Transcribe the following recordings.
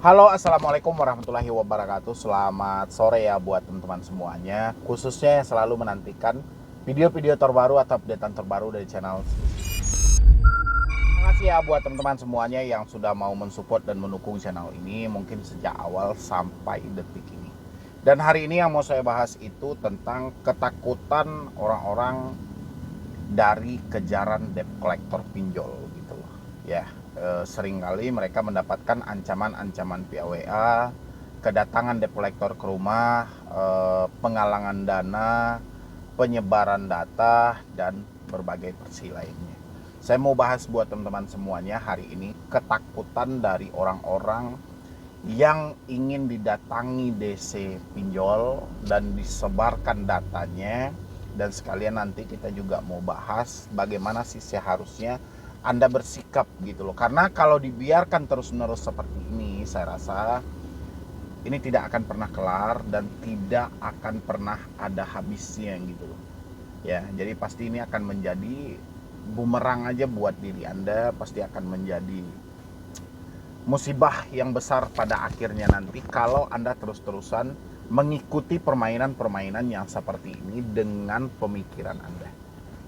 Halo, assalamualaikum warahmatullahi wabarakatuh. Selamat sore ya buat teman-teman semuanya. Khususnya yang selalu menantikan video-video terbaru atau updatean terbaru dari channel. Terima kasih ya buat teman-teman semuanya yang sudah mau mensupport dan mendukung channel ini mungkin sejak awal sampai detik ini. Dan hari ini yang mau saya bahas itu tentang ketakutan orang-orang dari kejaran debt collector pinjol gitu loh. Ya, seringkali mereka mendapatkan ancaman-ancaman via WA, kedatangan debt collector ke rumah, penggalangan dana, penyebaran data, dan berbagai versi lainnya. Saya mau bahas buat teman-teman semuanya hari ini ketakutan dari orang-orang yang ingin didatangi DC pinjol dan disebarkan datanya. Dan sekalian nanti kita juga mau bahas bagaimana sih seharusnya Anda bersikap gitu loh. Karena kalau dibiarkan terus-menerus seperti ini, saya rasa ini tidak akan pernah kelar dan tidak akan pernah ada habisnya gitu loh. Ya, jadi pasti ini akan menjadi bumerang aja buat diri Anda, pasti akan menjadi musibah yang besar pada akhirnya nanti kalau Anda terus-terusan mengikuti permainan-permainan yang seperti ini dengan pemikiran Anda.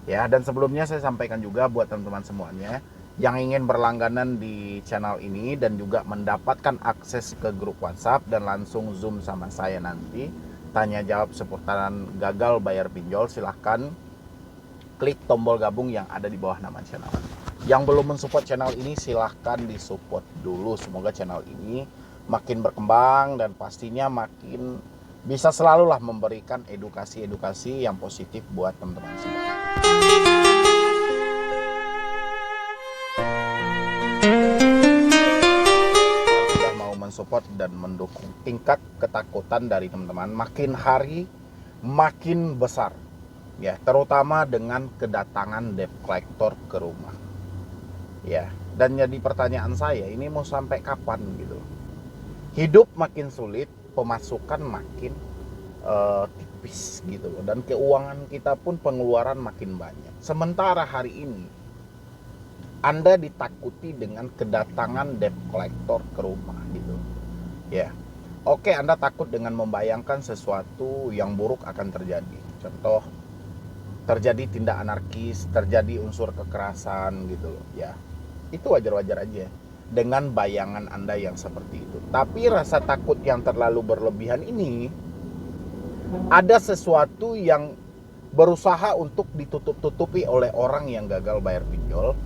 Ya, dan sebelumnya saya sampaikan juga buat teman-teman semuanya yang ingin berlangganan di channel ini dan juga mendapatkan akses ke grup WhatsApp dan langsung Zoom sama saya nanti, tanya jawab seputaran gagal bayar pinjol, silahkan klik tombol gabung yang ada di bawah nama channel. Yang belum mensupport channel ini silahkan disupport dulu. Semoga channel ini makin berkembang dan pastinya makin bisa selalulah memberikan edukasi-edukasi yang positif buat teman-teman semua. Sudah mau mensupport dan mendukung, tingkat ketakutan dari teman-teman makin hari makin besar. Ya, terutama dengan kedatangan debt collector ke rumah. Ya, dan jadi pertanyaan saya, ini mau sampai kapan gitu? Hidup makin sulit, pemasukan makin tipis gitu loh, dan keuangan kita pun pengeluaran makin banyak. Sementara hari ini Anda ditakuti dengan kedatangan debt collector ke rumah gitu. Ya. Oke, Anda takut dengan membayangkan sesuatu yang buruk akan terjadi. Contoh, terjadi tindak anarkis, terjadi unsur kekerasan gitu loh. Ya. Itu wajar-wajar aja dengan bayangan Anda yang seperti itu. Tapi rasa takut yang terlalu berlebihan ini, ada sesuatu yang berusaha untuk ditutup-tutupi oleh orang yang gagal bayar pinjol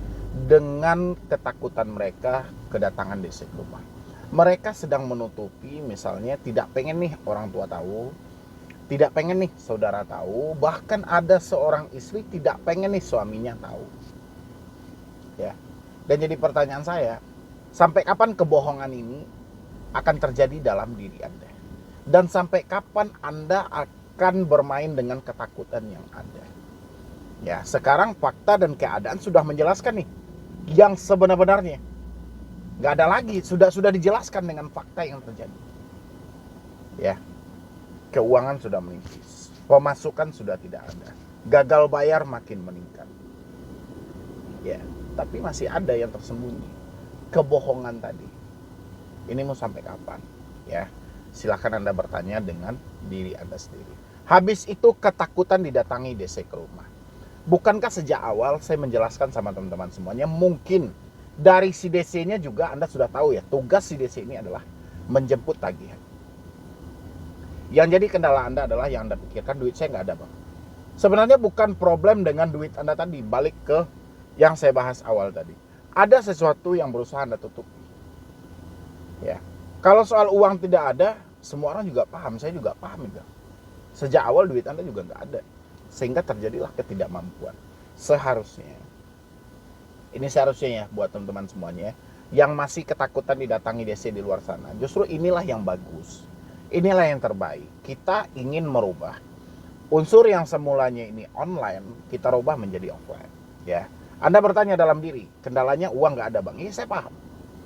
dengan ketakutan mereka kedatangan DC ke rumah. Mereka sedang menutupi, misalnya tidak pengen nih orang tua tahu, tidak pengen nih saudara tahu, bahkan ada seorang istri tidak pengen nih suaminya tahu. Ya. Dan jadi pertanyaan saya, sampai kapan kebohongan ini akan terjadi dalam diri Anda? Dan sampai kapan Anda akan bermain dengan ketakutan yang ada? Ya, sekarang fakta dan keadaan sudah menjelaskan nih yang sebenar-benarnya. Gak ada lagi, sudah dijelaskan dengan fakta yang terjadi. Ya, keuangan sudah menipis, pemasukan sudah tidak ada, gagal bayar makin meningkat. Ya, tapi masih ada yang tersembunyi, kebohongan tadi. Ini mau sampai kapan? Ya, silahkan Anda bertanya dengan diri Anda sendiri. Habis itu ketakutan didatangi DC ke rumah. Bukankah sejak awal saya menjelaskan sama teman-teman semuanya, mungkin dari si DC-nya juga Anda sudah tahu ya, tugas si DC ini adalah menjemput tagihan. Yang jadi kendala Anda adalah yang Anda pikirkan, duit saya nggak ada bang. Sebenarnya bukan problem dengan duit Anda tadi, balik ke yang saya bahas awal tadi. Ada sesuatu yang berusaha Anda tutupi. Ya. Kalau soal uang tidak ada, semua orang juga paham, saya juga paham juga. Sejak awal duit Anda juga nggak ada. Sehingga terjadilah ketidakmampuan. Seharusnya. Ini seharusnya ya buat teman-teman semuanya yang masih ketakutan didatangi DC di luar sana. Justru inilah yang bagus. Inilah yang terbaik. Kita ingin merubah unsur yang semulanya ini online, kita rubah menjadi offline. Ya. Anda bertanya dalam diri, kendalanya uang nggak ada bang. Iya saya paham.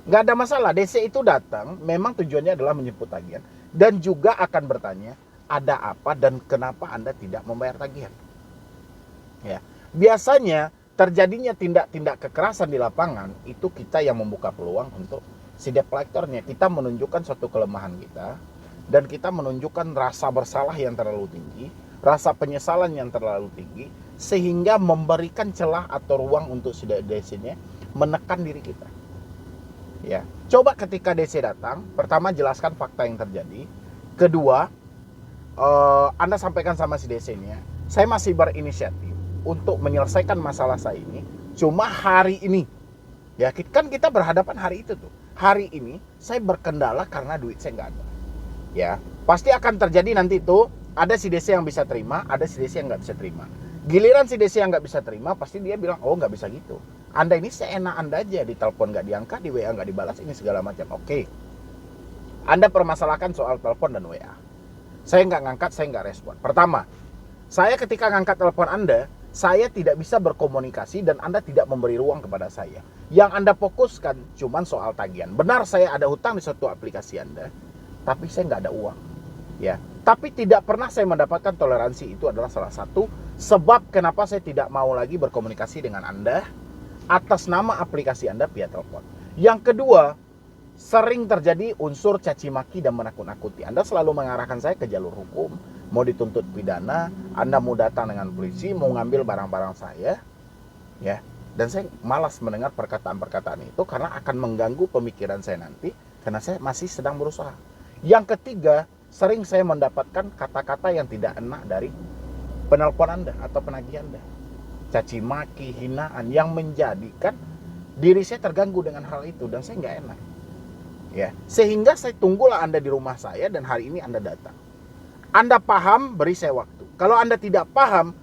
Nggak ada masalah, DC itu datang, memang tujuannya adalah menjemput tagihan. Dan juga akan bertanya, ada apa dan kenapa Anda tidak membayar tagihan. Ya. Biasanya terjadinya tindak-tindak kekerasan di lapangan, itu kita yang membuka peluang untuk Si debt collectornya, kita menunjukkan suatu kelemahan kita, dan kita menunjukkan rasa bersalah yang terlalu tinggi, rasa penyesalan yang terlalu tinggi, sehingga memberikan celah atau ruang untuk si DC-nya menekan diri kita. Ya, coba ketika DC datang, pertama jelaskan fakta yang terjadi. Kedua, Anda sampaikan sama si DC-nya, saya masih berinisiatif untuk menyelesaikan masalah saya ini, cuma hari ini. Ya, kan kita berhadapan hari itu tuh. Hari ini saya berkendala karena duit saya nggak ada. Ya, pasti akan terjadi nanti itu, ada si DC yang bisa terima, ada si DC yang nggak bisa terima. Giliran si DC yang nggak bisa terima, pasti dia bilang, oh nggak bisa gitu. Anda ini seenak Anda aja, di telepon nggak diangkat, di WA nggak dibalas, ini segala macam. Oke, Anda permasalahkan soal telepon dan WA. Saya nggak ngangkat, saya nggak respon. Pertama, saya ketika ngangkat telepon Anda, saya tidak bisa berkomunikasi dan Anda tidak memberi ruang kepada saya. Yang Anda fokuskan cuman soal tagihan. Benar saya ada hutang di suatu aplikasi Anda, tapi saya nggak ada uang. Ya, tapi tidak pernah saya mendapatkan toleransi. Itu adalah salah satu sebab kenapa saya tidak mau lagi berkomunikasi dengan Anda atas nama aplikasi Anda via telepon. Yang kedua, sering terjadi unsur caci maki dan menakut-nakuti. Anda selalu mengarahkan saya ke jalur hukum, mau dituntut pidana, Anda mau datang dengan polisi, mau ngambil barang-barang saya, ya. Dan saya malas mendengar perkataan-perkataan itu karena akan mengganggu pemikiran saya nanti, karena saya masih sedang berusaha. Yang ketiga, sering saya mendapatkan kata-kata yang tidak enak dari penelpon Anda atau penagih Anda. Caci maki, hinaan yang menjadikan diri saya terganggu dengan hal itu dan saya nggak enak. Ya, sehingga saya tunggulah Anda di rumah saya dan hari ini Anda datang. Anda paham, beri saya waktu. Kalau Anda tidak paham,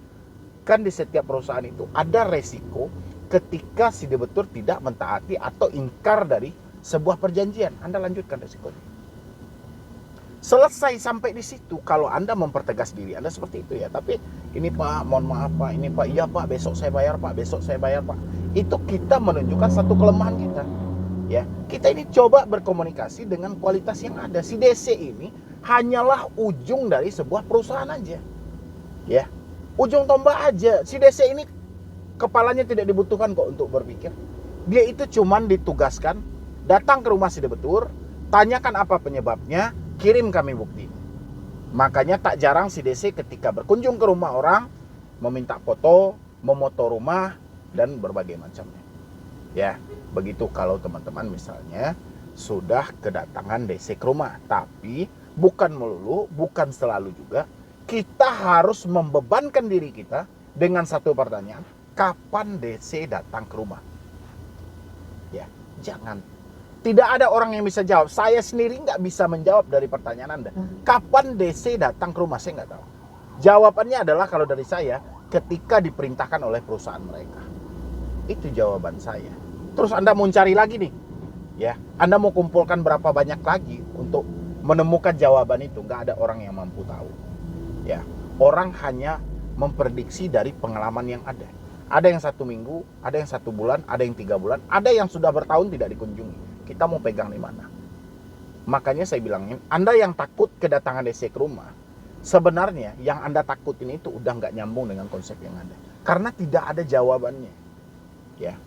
kan di setiap perusahaan itu ada resiko ketika si debitur tidak mentaati atau ingkar dari sebuah perjanjian. Anda lanjutkan resikonya. Selesai sampai di situ, kalau Anda mempertegas diri Anda seperti itu ya. Tapi ini Pak, mohon maaf Pak, ini Pak, iya Pak, besok saya bayar Pak, besok saya bayar Pak. Itu kita menunjukkan satu kelemahan kita. Ya, kita ini coba berkomunikasi dengan kualitas yang ada. Si DC ini hanyalah ujung dari sebuah perusahaan aja. Ya, ujung tombak aja. Si DC ini kepalanya tidak dibutuhkan kok untuk berpikir. Dia itu cuman ditugaskan datang ke rumah si debitur, tanyakan apa penyebabnya, kirim kami bukti. Makanya tak jarang si DC ketika berkunjung ke rumah orang meminta foto, memoto rumah dan berbagai macamnya. Ya, begitu kalau teman-teman misalnya sudah kedatangan DC ke rumah. Tapi bukan melulu, bukan selalu juga kita harus membebankan diri kita dengan satu pertanyaan, kapan DC datang ke rumah? Ya, jangan. Tidak ada orang yang bisa jawab. Saya sendiri nggak bisa menjawab dari pertanyaan Anda. Kapan DC datang ke rumah? Saya nggak tahu. Jawabannya adalah kalau dari saya, ketika diperintahkan oleh perusahaan mereka. Itu jawaban saya. Terus Anda mau cari lagi nih. Ya, Anda mau kumpulkan berapa banyak lagi untuk menemukan jawaban itu. Nggak ada orang yang mampu tahu. Ya, orang hanya memprediksi dari pengalaman yang ada. Ada yang 1 minggu, ada yang 1 bulan, ada yang 3 bulan, ada yang sudah bertahun tidak dikunjungi. Kita mau pegang di mana? Makanya saya bilangin, Anda yang takut kedatangan DC ke rumah, sebenarnya yang Anda takutin itu udah nggak nyambung dengan konsep yang ada. Karena tidak ada jawabannya. Ya,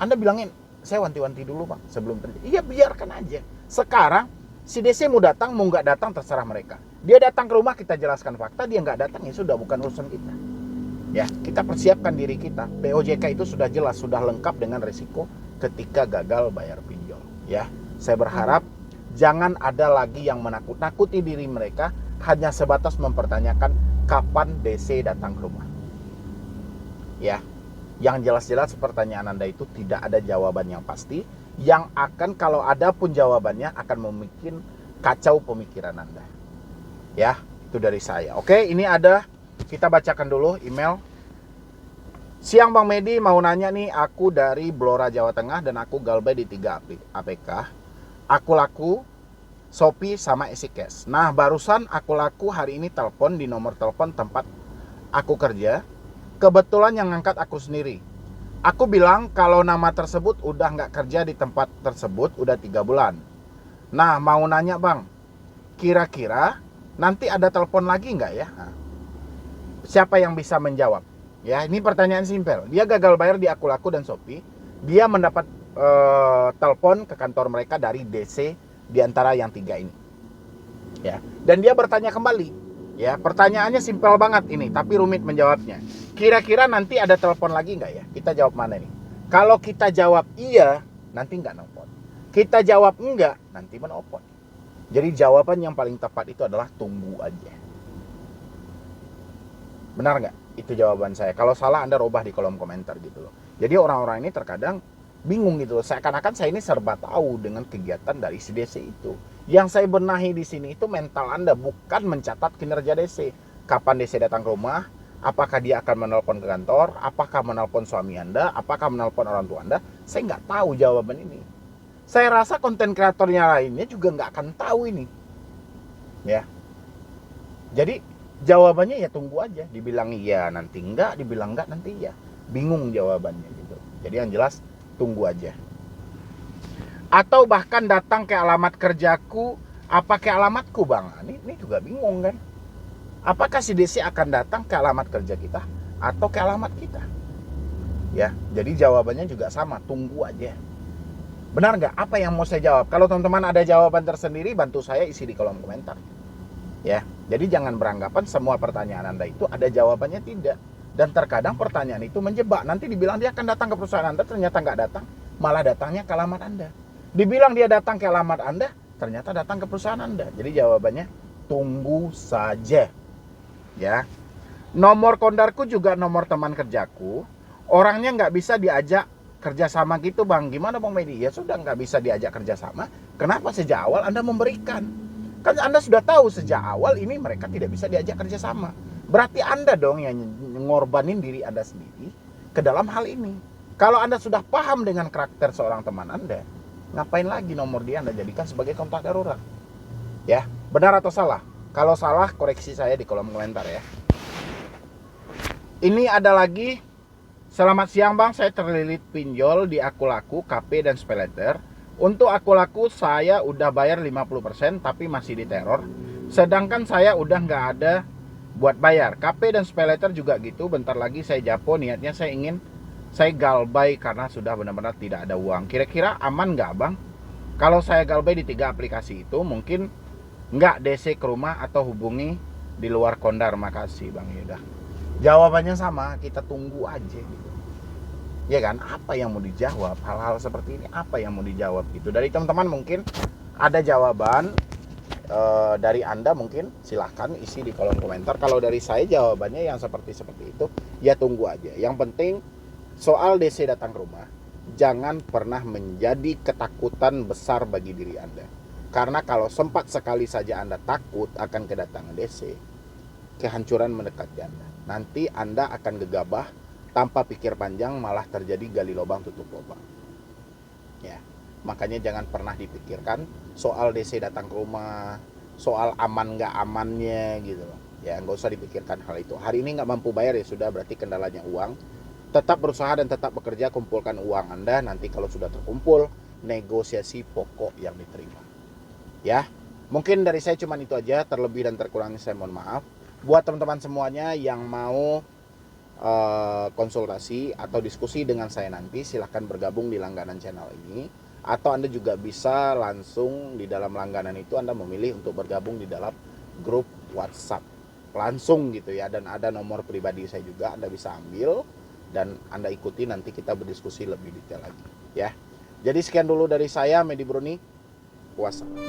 Anda bilangin, saya wanti-wanti dulu Bang, sebelum terjadi. Iya, biarkan aja. Sekarang, si DC mau datang, mau nggak datang, terserah mereka. Dia datang ke rumah, kita jelaskan fakta, dia nggak datang, ya sudah, bukan urusan kita. Ya, kita persiapkan diri kita. POJK itu sudah jelas, sudah lengkap dengan risiko ketika gagal bayar pinjol. Ya, saya berharap jangan ada lagi yang menakut-nakuti diri mereka hanya sebatas mempertanyakan kapan DC datang ke rumah. Ya, yang jelas-jelas pertanyaan Anda itu tidak ada jawaban yang pasti, yang akan kalau ada pun jawabannya akan membuat kacau pemikiran Anda. Ya, itu dari saya. Oke, ini ada, kita bacakan dulu email. Siang Bang Medi, mau nanya nih, aku dari Blora Jawa Tengah dan aku galbay di 3 APK. Aku laku Shopee sama EasyCash. Nah, barusan aku laku hari ini telepon di nomor telepon tempat aku kerja. Kebetulan yang ngangkat aku sendiri. Aku bilang kalau nama tersebut udah nggak kerja di tempat tersebut udah 3 bulan. Nah, mau nanya Bang, kira-kira nanti ada telepon lagi nggak ya? Nah, siapa yang bisa menjawab? Ya, ini pertanyaan simpel. Dia gagal bayar di Aku Laku dan Shopee. Dia mendapat telepon ke kantor mereka dari DC di antara yang 3 ini. Ya, dan dia bertanya kembali. Ya, pertanyaannya simpel banget ini, tapi rumit menjawabnya. Kira-kira nanti ada telepon lagi nggak ya? Kita jawab mana nih? Kalau kita jawab iya, nanti nggak nelpon. Kita jawab enggak, nanti menelpon. Jadi jawaban yang paling tepat itu adalah tunggu aja. Benar nggak? Itu jawaban saya. Kalau salah Anda rubah di kolom komentar gitu loh. Jadi orang-orang ini terkadang bingung gitu loh. Seakan-akan saya ini serba tahu dengan kegiatan dari si DC itu. Yang saya benahi di sini itu mental Anda, bukan mencatat kinerja DC. Kapan DC datang ke rumah? Apakah dia akan menelpon ke kantor? Apakah menelpon suami Anda? Apakah menelpon orang tua Anda? Saya nggak tahu jawaban ini. Saya rasa konten kreatornya lainnya juga nggak akan tahu ini. Ya. Jadi jawabannya ya tunggu aja. Dibilang iya nanti enggak, dibilang enggak nanti iya. Bingung jawabannya gitu. Jadi yang jelas tunggu aja. Atau bahkan datang ke alamat kerjaku, apa ke alamatku bang? Ini juga bingung kan? Apakah si DC akan datang ke alamat kerja kita atau ke alamat kita? Ya, jadi jawabannya juga sama, tunggu aja. Benar nggak? Apa yang mau saya jawab? Kalau teman-teman ada jawaban tersendiri, bantu saya isi di kolom komentar. Ya, jadi jangan beranggapan semua pertanyaan Anda itu ada jawabannya, tidak. Dan terkadang pertanyaan itu menjebak. Nanti dibilang dia akan datang ke perusahaan Anda, ternyata nggak datang, malah datangnya ke alamat Anda. Dibilang dia datang ke alamat Anda, ternyata datang ke perusahaan Anda. Jadi jawabannya tunggu saja. Ya, nomor kondarku juga nomor teman kerjaku. Orangnya nggak bisa diajak kerjasama gitu bang. Gimana bang Medi? Ya sudah nggak bisa diajak kerjasama. Kenapa sejak awal Anda memberikan? Kan Anda sudah tahu sejak awal ini mereka tidak bisa diajak kerjasama. Berarti Anda dong yang ngorbanin diri Anda sendiri ke dalam hal ini. Kalau Anda sudah paham dengan karakter seorang teman Anda, ngapain lagi nomor dia Anda jadikan sebagai kontak darurat? Ya, benar atau salah? Kalau salah, koreksi saya di kolom komentar ya. Ini ada lagi. Selamat siang bang, saya terlilit pinjol di Akulaku, KP dan SPayLater. Untuk Akulaku saya udah bayar 50% tapi masih diteror. Sedangkan saya udah nggak ada buat bayar. KP dan SPayLater juga gitu. Bentar lagi saya japo, niatnya saya galbay karena sudah benar-benar tidak ada uang. Kira-kira aman nggak bang? Kalau saya galbay di 3 aplikasi itu, mungkin nggak DC ke rumah atau hubungi di luar Kondar. Makasih bang Yuda. Jawabannya sama, kita tunggu aja gitu. Ya kan, apa yang mau dijawab? Hal-hal seperti ini apa yang mau dijawab gitu. Dari teman-teman mungkin ada jawaban dari Anda, mungkin silahkan isi di kolom komentar. Kalau dari saya jawabannya yang seperti itu, ya tunggu aja. Yang penting soal DC datang ke rumah, jangan pernah menjadi ketakutan besar bagi diri Anda. Karena kalau sempat sekali saja Anda takut akan kedatangan DC, kehancuran mendekati Anda. Nanti Anda akan gegabah tanpa pikir panjang, malah terjadi gali lubang tutup lubang. Ya, makanya jangan pernah dipikirkan soal DC datang ke rumah, soal aman nggak amannya gitu loh. Ya, nggak usah dipikirkan hal itu. Hari ini nggak mampu bayar ya sudah, berarti kendalanya uang. Tetap berusaha dan tetap bekerja, kumpulkan uang Anda. Nanti kalau sudah terkumpul, negosiasi pokok yang diterima. Ya, mungkin dari saya cuma itu aja. Terlebih dan terkurangnya saya mohon maaf. Buat teman-teman semuanya yang mau konsultasi atau diskusi dengan saya nanti, silahkan bergabung di langganan channel ini. Atau Anda juga bisa langsung di dalam langganan itu Anda memilih untuk bergabung di dalam grup WhatsApp langsung gitu ya. Dan ada nomor pribadi saya juga, Anda bisa ambil dan Anda ikuti, nanti kita berdiskusi lebih detail lagi ya. Jadi sekian dulu dari saya, Medi Bruni. Wassalam.